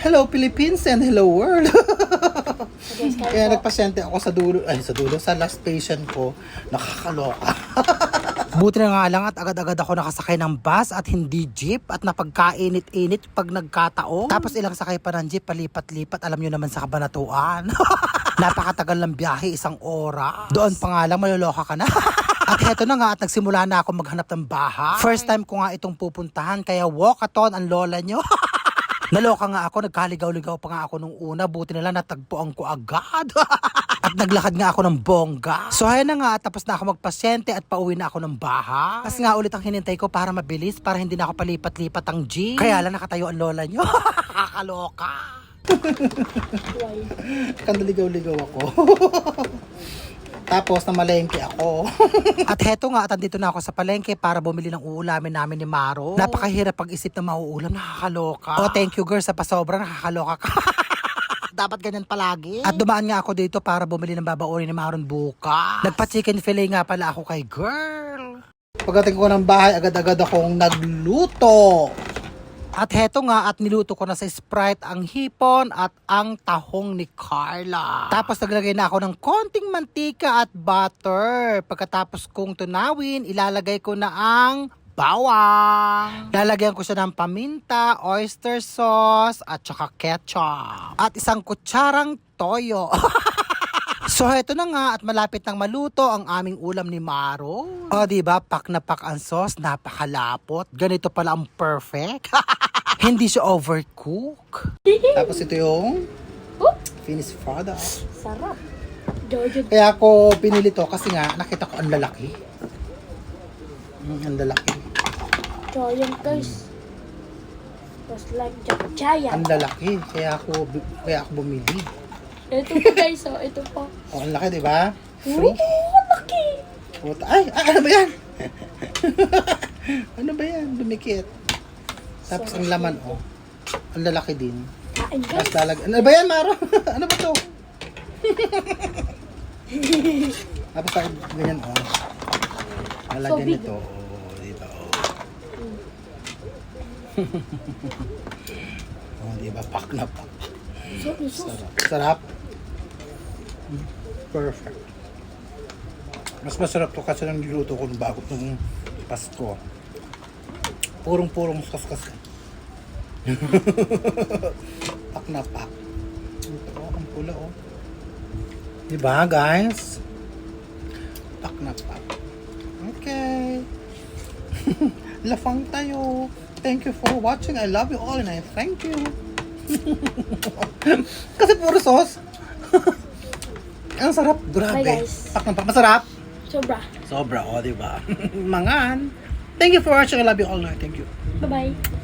Hello Philippines and hello world. Kaya nagpasyente ako sa last patient ko. Nakakaloka. Buti na nga lang at agad-agad ako nakasakay ng bus at hindi jeep at napagkainit-init pag nagkataon. Tapos ilang sakay pa ng jeep, palipat-lipat, alam nyo naman sa Kabanatuan. Napakatagal ng biyahe, 1 oras. Doon pa nga lang, maloloka ka na. At heto na nga at nagsimula na ako maghanap ng bahay. First time ko nga itong pupuntahan, kaya walkathon ang lola nyo. Naloka nga ako, nagkaligaw-ligaw pa nga ako nung una, buti na lang natagpuan ko agad. At naglakad nga ako ng bongga. So ayan na nga, tapos na ako magpasyente at pauwi na ako ng bahay. Tapos nga ulit ang hinintay ko para mabilis, para hindi na ako palipat-lipat ang jeep. Kaya lang nakatayo ang lola nyo. Kakaloka. Kandaligaw-ligaw ako. Tapos namalengke ako. At heto nga, at andito na ako sa palengke para bumili ng uulamin namin ni Maro. Napakahirap pag-isip na mauulam, nakakaloka. Oh, thank you girl sa pasobra, nakakaloka ka. Dapat ganyan palagi. At dumaan nga ako dito para bumili ng babaunin ni Maron bukas. Nagpa-chicken fillet nga pala ako kay girl. Pagdating ko ng bahay, agad-agad akong nagluto. At heto nga, at niluto ko na sa Sprite ang hipon at ang tahong ni Carla. Tapos naglagay na ako ng konting mantika at butter. Pagkatapos kong tunawin, ilalagay ko na ang bawang. Lalagyan ko siya ng paminta, oyster sauce, at saka ketchup. At 1 kutsarang toyo. So heto na nga at malapit nang maluto ang aming ulam ni Maro. O diba, pak na pak ang sauce, napakalapot. Ganito pala ang perfect. Hindi siya overcook. Tapos ito yung finished product. Sarap. Kaya ako pinili to kasi nga nakita ko ang lalaki. Ang lalaki. Giant guys. Just like giant. Ang lalaki. Kaya ako bumili. Ito po guys, oh. Ito po. Oh, ang laki, di ba? Oo, laki. Ay, ano ba yan? Ano ba yan? Dumikit. Tapos ang laman, oh. Ang lalaki din. Kain Tapos guys. ano ba yan, Maro? Ano ba to? Tapos ganyan, oh. Lalagyan big. nito, oh. Diba, oh. Oh, diba? Pak na pak. Sarap. Sarap. Perfect. Mas masarap to kasi nang niluto ko bago nung Pasko. Purong-purong sauce kasi. Pak na pak. Ito, ang pula, oh. Diba, guys? Pak na pak. Okay. Lafang tayo. Thank you for watching. I love you all and I thank you. Kasi puro sauce. Ang sarap. Grabe. Bye, guys. Pak na pak. Masarap. Sobra. Sobra, oh, diba? Mangan. Thank you for watching. I love you all. Thank you. Bye-bye.